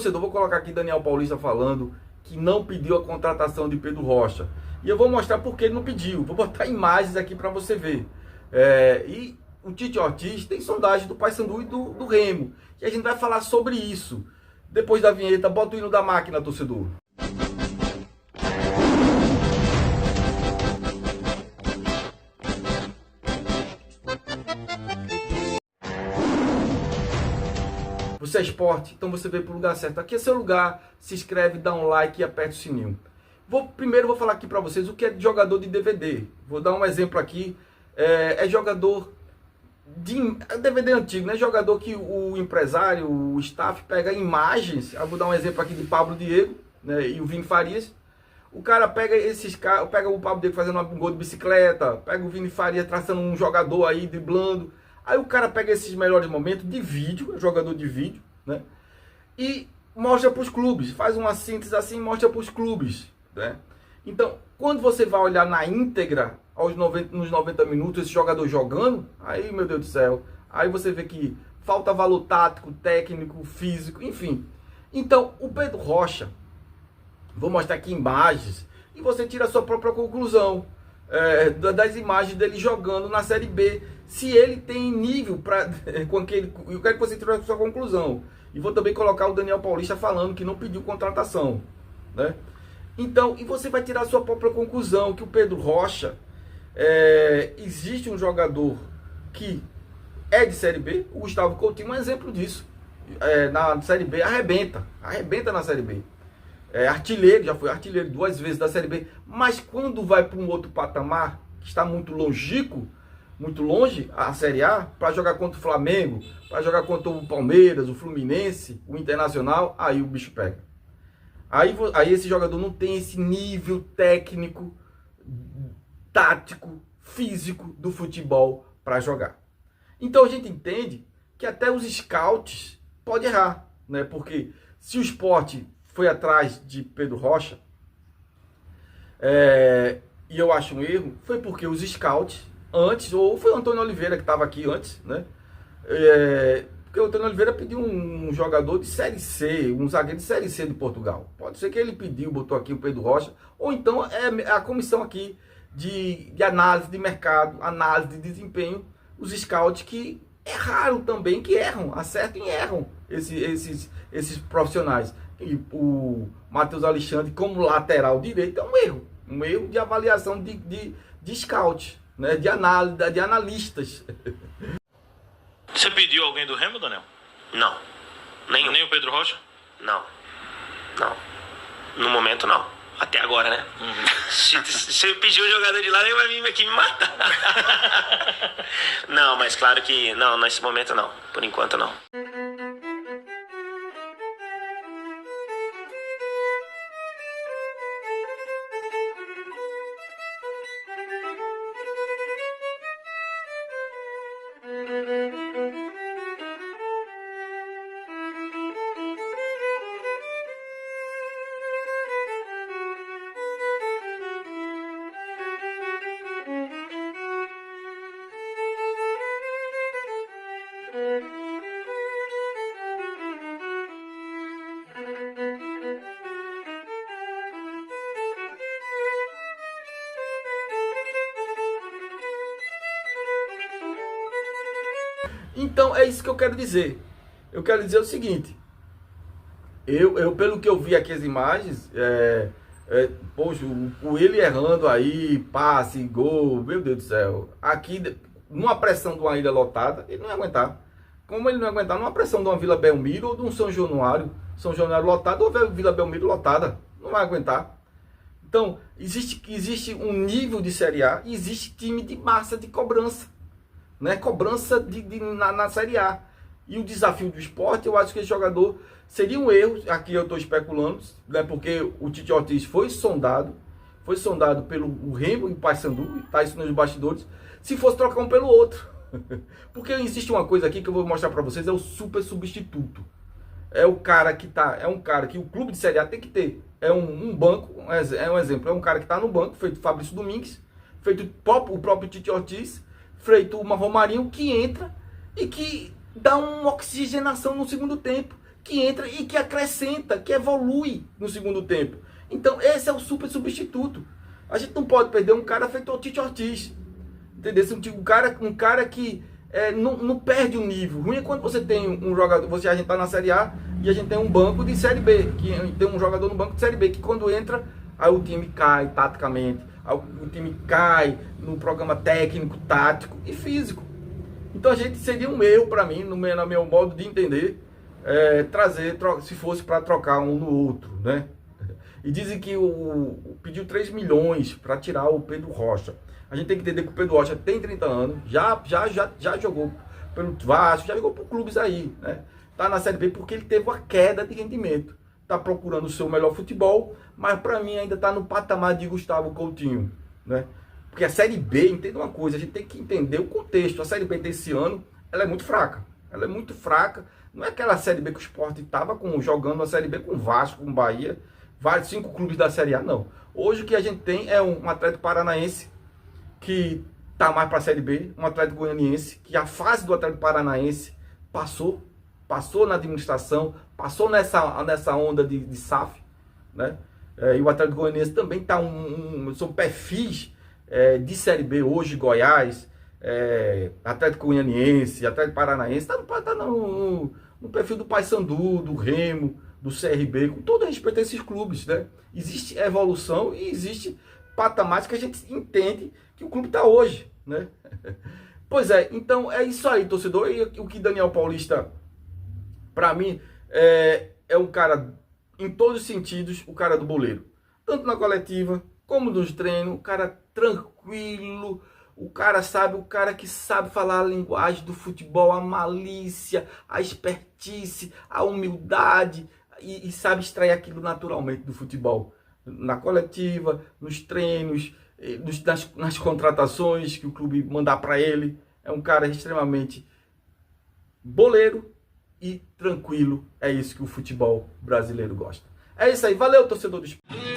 torcedor, vou colocar aqui Daniel Paulista falando que não pediu a contratação de Pedro Rocha. E eu vou mostrar por que ele não pediu. Vou botar imagens aqui para você ver. E o Tite Ortiz tem sondagem do Paysandu e do Remo. E a gente vai falar sobre isso. Depois da vinheta, bota o hino da máquina, torcedor. Você é esporte, então você veio para o lugar certo. Aqui é seu lugar, se inscreve, dá um like e aperta o sininho. Primeiro vou falar aqui para vocês o que é de jogador de DVD. Vou dar um exemplo aqui. É jogador de DVD antigo, né? Jogador que o empresário, o staff pega imagens. Eu vou dar um exemplo aqui de Pablo Diego, né, e o Vini Farias. O cara pega esses caras, pega o Pablo Diego fazendo um gol de bicicleta, pega o Vini Farias traçando um jogador aí driblando. Aí o cara pega esses melhores momentos de vídeo, jogador de vídeo, né? E mostra para os clubes, faz uma síntese assim, mostra para os clubes, né? Então, quando você vai olhar na íntegra, nos 90 minutos, esse jogador jogando, aí, meu Deus do céu, aí você vê que falta valor tático, técnico, físico, enfim. Então, o Pedro Rocha, vou mostrar aqui imagens, e você tira a sua própria conclusão das imagens dele jogando na Série B, se ele tem nível para com aquele. Eu quero que você tire a sua conclusão. E vou também colocar o Daniel Paulista falando que não pediu contratação, né? Então, e você vai tirar a sua própria conclusão, que o Pedro Rocha, existe um jogador que é de Série B, o Gustavo Coutinho é um exemplo disso. Na Série B arrebenta na Série B. Artilheiro, já foi artilheiro 2 vezes da Série B, mas quando vai para um outro patamar, que está muito longe, a Série A, para jogar contra o Flamengo, para jogar contra o Palmeiras, o Fluminense, o Internacional, aí o bicho pega. Aí esse jogador não tem esse nível técnico, tático, físico do futebol para jogar. Então a gente entende que até os scouts podem errar, né? Porque se o Sport foi atrás de Pedro Rocha, e eu acho um erro, foi porque os scouts antes, ou foi o Antônio Oliveira que estava aqui antes, né? Porque o Antônio Oliveira pediu um jogador de Série C, um zagueiro de Série C de Portugal. Pode ser que ele pediu, botou aqui o Pedro Rocha, ou então é a comissão aqui de análise de mercado, análise de desempenho, os scouts que erraram também, que erram, acertam e erram esses profissionais. E o Matheus Alexandre, como lateral direito, é um erro de avaliação de scout, né? De análise, de analistas. Você pediu alguém do Remo, Daniel? Não. Nenhum. Nem o Pedro Rocha? Não. No momento, não. Até agora, né? Uhum. Se eu pedir um jogador de lá, ele vai vir aqui me matar. Não, mas claro que... Não, nesse momento, não. Por enquanto, não. Então é isso que eu quero dizer. Eu quero dizer o seguinte. Eu pelo que eu vi aqui as imagens, poxa, o ele errando aí, passe, gol, meu Deus do céu. Aqui, numa pressão de uma ilha lotada, ele não ia aguentar. Como ele não ia aguentar numa pressão de uma Vila Belmiro ou de um São Januário lotado ou Vila Belmiro lotada, não vai aguentar. Então, existe um nível de Série A e existe time de massa de cobrança, né? Cobrança na Série A. E o desafio do Sport, eu acho que esse jogador seria um erro, aqui eu estou especulando, né? Porque o Tite Ortiz foi sondado pelo Remo e o Paysandu, está isso nos bastidores, se fosse trocar um pelo outro. Porque existe uma coisa aqui que eu vou mostrar para vocês, é o super substituto. É o cara que o clube de Série A tem que ter. É um banco, é um exemplo, é um cara que está no banco, feito Fabrício Domingues, feito o próprio Tite Ortiz, feito uma Romarinho, que entra e que dá uma oxigenação no segundo tempo, que entra e que acrescenta, que evolui no segundo tempo. Então esse é o super substituto. A gente não pode perder um cara feito o Tite Ortiz. Entendeu? Um cara que não perde o nível. Ruim é quando você tem um jogador, a gente tá na Série A e a gente tem um banco de Série B, que tem um jogador no banco de Série B, que quando entra, aí o time cai taticamente, aí o time cai no programa técnico, tático e físico. Então a gente seria um erro para mim, no meu modo de entender, se fosse para trocar um no outro, né? E dizem que pediu 3 milhões para tirar o Pedro Rocha. A gente tem que entender que o Pedro Rocha tem 30 anos, já jogou pelo Vasco, já jogou por clubes aí, né? Tá na Série B porque ele teve uma queda de rendimento. Tá procurando o seu melhor futebol, mas para mim ainda tá no patamar de Gustavo Coutinho, né? Porque a Série B, entenda uma coisa, a gente tem que entender o contexto. A Série B desse ano, ela é muito fraca. Ela é muito fraca. Não é aquela Série B que o Sport estava jogando a Série B com Vasco, com Bahia, vários 5 clubes da Série A, não. Hoje o que a gente tem é um Atlético Paranaense que tá mais para a Série B, um Atlético Goianiense que a fase do Atlético Paranaense passou na administração, passou nessa onda de SAF, né? E o Atlético Goianiense também tá são perfis de Série B hoje, Goiás, Atlético Goianiense, Atlético Paranaense, tá no perfil do Paysandu, do Remo, do CRB, com todo respeito a esses clubes, né? Existe evolução e existe patamares que a gente entende que o clube está hoje, né? Pois é, então é isso aí, torcedor. E o que Daniel Paulista, para mim, é um cara, em todos os sentidos, o cara do boleiro. Tanto na coletiva, como nos treinos, o cara tranquilo, o cara que sabe falar a linguagem do futebol, a malícia, a expertise, a humildade, e sabe extrair aquilo naturalmente do futebol. Na coletiva, nos treinos, nas contratações que o clube mandar para ele. É um cara extremamente boleiro e tranquilo. É isso que o futebol brasileiro gosta. É isso aí. Valeu, torcedor do esporte.